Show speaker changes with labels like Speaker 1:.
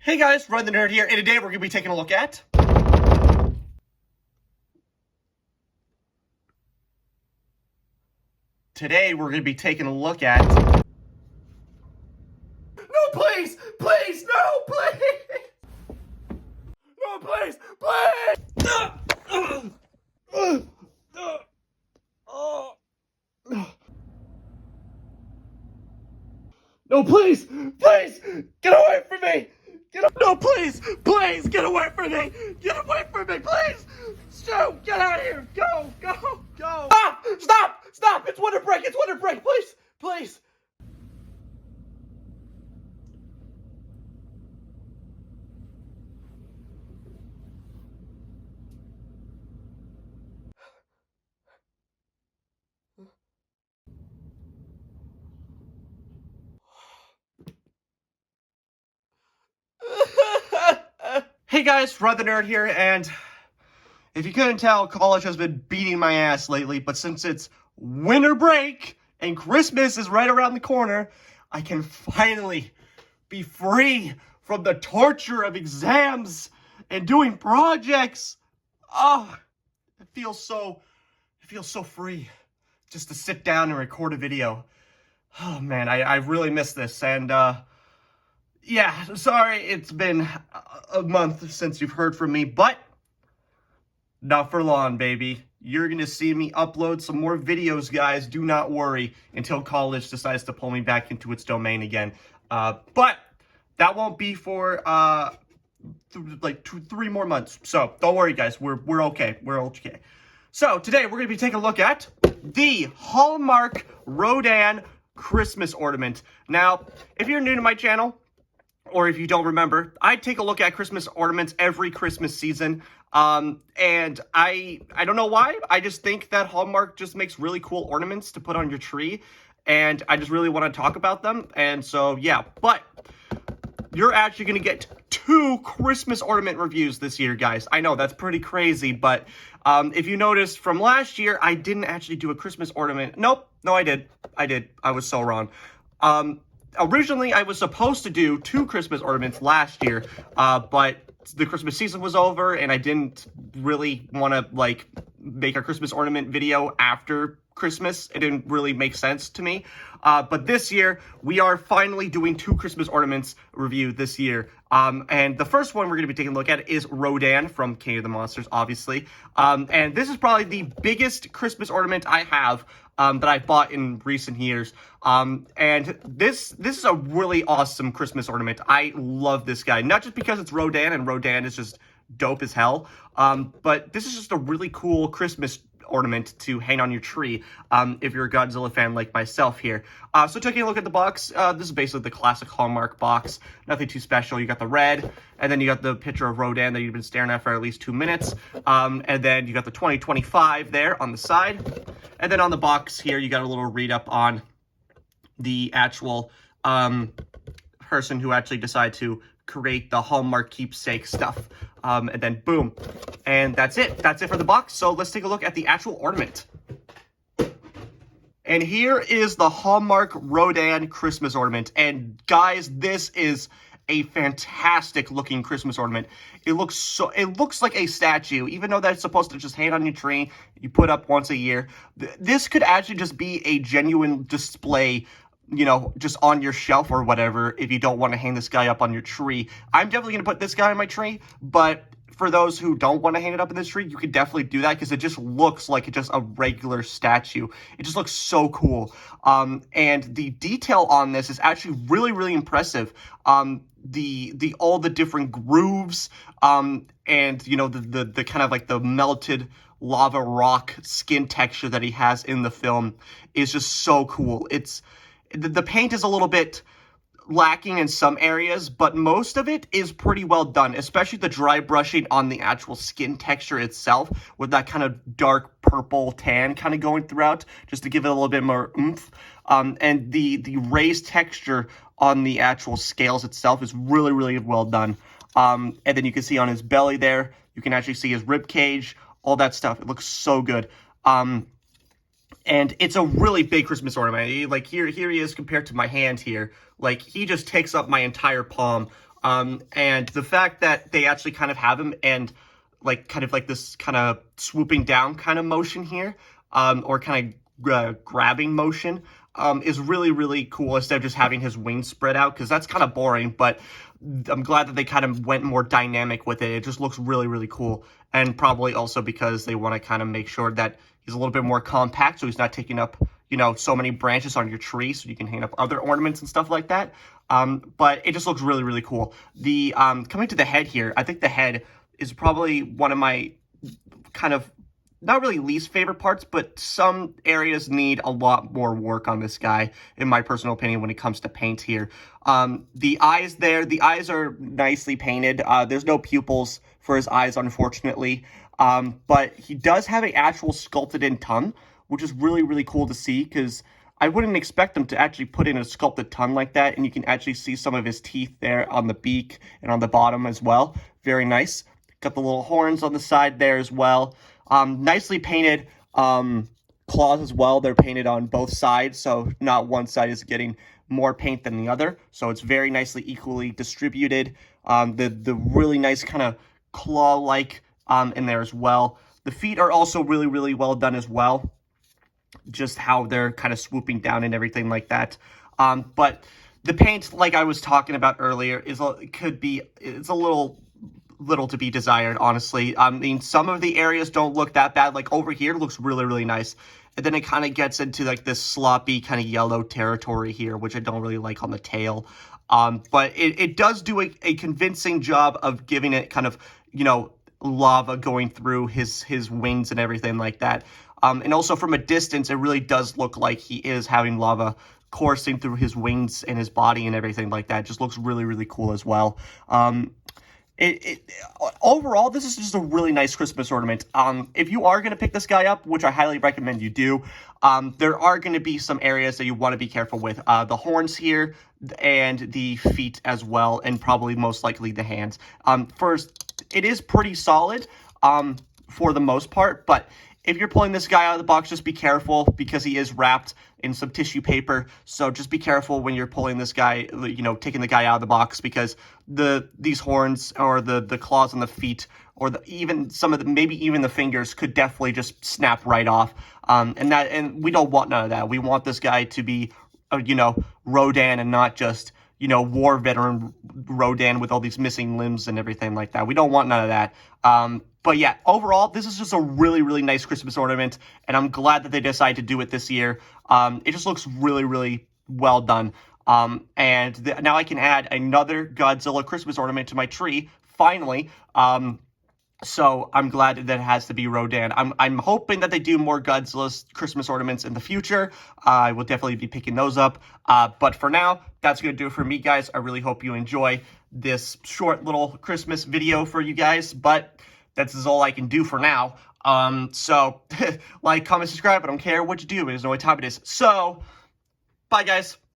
Speaker 1: Hey guys, Rodan the Nerd here, and today we're going to be taking a look at... No, please! Please! No, please! No, please! Please! No, please! Please! Get away from me! No, please! Please! Get away from me! Get away from me, please! Stu, get out of here! Go! Go! Go! Ah! Stop! Stop! It's winter break! It's winter break! Please! Please! Hey guys, Rodan the Nerd here, and if you couldn't tell, college has been beating my ass lately, but since it's winter break and Christmas is right around the corner, I can finally be free from the torture of exams and doing projects. Oh, it feels so free just to sit down and record a video. Oh man, I really miss this, and yeah, sorry it's been a month since you've heard from me, but not for long, baby. You're gonna see me upload some more videos, guys. Do not worry until college decides to pull me back into its domain again. But that won't be for like 3 more months. So don't worry, guys. We're okay. We're okay. So today we're gonna be taking a look at the Hallmark Rodan Christmas ornament. Now, if you're new to my channel, or if you don't remember, I take a look at Christmas ornaments every Christmas season. And I don't know why. I just think that Hallmark just makes really cool ornaments to put on your tree. And I just really want to talk about them. And so, yeah. But you're actually going to get 2 Christmas ornament reviews this year, guys. I know, that's pretty crazy. But if you noticed from last year, I didn't actually do a Christmas ornament. Nope. No, I did. I was so wrong. Originally, I was supposed to do 2 Christmas ornaments last year, but the Christmas season was over, and I didn't really want to, like, make a Christmas ornament video after Christmas. It didn't really make sense to me. But this year, we are finally doing 2 Christmas ornaments review this year. And the first one we're going to be taking a look at is Rodan from King of the Monsters, obviously. And this is probably the biggest Christmas ornament I have that I bought in recent years. And this is a really awesome Christmas ornament. I love this guy, not just because it's Rodan, and Rodan is just dope as hell, but this is just a really cool Christmas ornament to hang on your tree if you're a Godzilla fan like myself here. So taking a look at the box, this is basically the classic Hallmark box. Nothing too special. You got the red, and then you got the picture of Rodan that you've been staring at for at least 2 minutes. And then you got the 2025 there on the side. And then on the box here, you got a little read-up on the actual person who actually decided to create the Hallmark keepsake stuff. And then boom. And that's it. That's it for the box. So let's take a look at the actual ornament. And here is the Hallmark Rodan Christmas ornament. And guys, this is a fantastic looking Christmas ornament. It looks like a statue, even though that's supposed to just hang on your tree, you put up once a year. This could actually just be a genuine display, you know, just on your shelf or whatever, if you don't want to hang this guy up on your tree. I'm definitely going to put this guy on my tree, but for those who don't want to hang it up in this tree, you could definitely do that, because it just looks like it's just a regular statue. It just looks so cool. And the detail on this is actually really, really impressive. The all the different grooves, and you know, the kind of like the melted lava rock skin texture that he has in the film is just so cool. The paint is a little bit lacking in some areas, but most of it is pretty well done, especially the dry brushing on the actual skin texture itself, with that kind of dark purple tan kind of going throughout, just to give it a little bit more oomph. And the raised texture on the actual scales itself is really, really well done. And then you can see on his belly there, you can actually see his rib cage, all that stuff. It looks so good. And it's a really big Christmas ornament. Like here he is compared to my hand here. Like, he just takes up my entire palm. And the fact that they actually kind of have him and like kind of like this kind of swooping down kind of motion here, or kind of grabbing motion, is really, really cool instead of just having his wings spread out, because that's kind of boring. But I'm glad that they kind of went more dynamic with it. It just looks really, really cool. And probably also because they want to kind of make sure that he's a little bit more compact, so he's not taking up, you know, so many branches on your tree, so you can hang up other ornaments and stuff like that. But it just looks really, really cool. The coming to the head here, I think the head is probably one of my kind of not really least favorite parts, but some areas need a lot more work on this guy, in my personal opinion, when it comes to paint here. The eyes there, the eyes are nicely painted. There's no pupils for his eyes, unfortunately. But he does have an actual sculpted in tongue, which is really, really cool to see, because I wouldn't expect them to actually put in a sculpted tongue like that, and you can actually see some of his teeth there on the beak and on the bottom as well. Very nice. Got the little horns on the side there as well. Nicely painted claws as well. They're painted on both sides, so not one side is getting more paint than the other. So it's very nicely equally distributed. The really nice kind of claw-like in there as well. The feet are also really, really well done as well. Just how they're kind of swooping down and everything like that. But the paint, like I was talking about earlier, it's a little to be desired, honestly. I mean, some of the areas don't look that bad. Like over here, it looks really, really nice. And then it kind of gets into like this sloppy kind of yellow territory here, which I don't really like on the tail. But it does do a convincing job of giving it kind of, you know, lava going through his wings and everything like that. And also from a distance, it really does look like he is having lava coursing through his wings and his body and everything like that. It just looks really, really cool as well. Overall, this is just a really nice Christmas ornament. If you are going to pick this guy up, which I highly recommend you do, there are going to be some areas that you want to be careful with. The horns here and the feet as well, and probably most likely the hands. First, it is pretty solid for the most part, but if you're pulling this guy out of the box, just be careful, because he is wrapped in some tissue paper. So just be careful when you're pulling this guy, you know, taking the guy out of the box, because these horns or the claws on the feet, or even some of the, maybe even the fingers, could definitely just snap right off. And we don't want none of that. We want this guy to be, you know, Rodan, and not just, you know, war veteran Rodan with all these missing limbs and everything like that. We don't want none of that. But yeah, overall, this is just a really, really nice Christmas ornament, and I'm glad that they decided to do it this year. It just looks really, really well done. And now I can add another Godzilla Christmas ornament to my tree, finally. So I'm glad that it has to be Rodan. I'm hoping that they do more Godzilla's Christmas ornaments in the future. I will definitely be picking those up. But for now, that's going to do it for me, guys. I really hope you enjoy this short little Christmas video for you guys. But that's all I can do for now. So like, comment, subscribe. I don't care what you do. There's no way time it is. So bye, guys.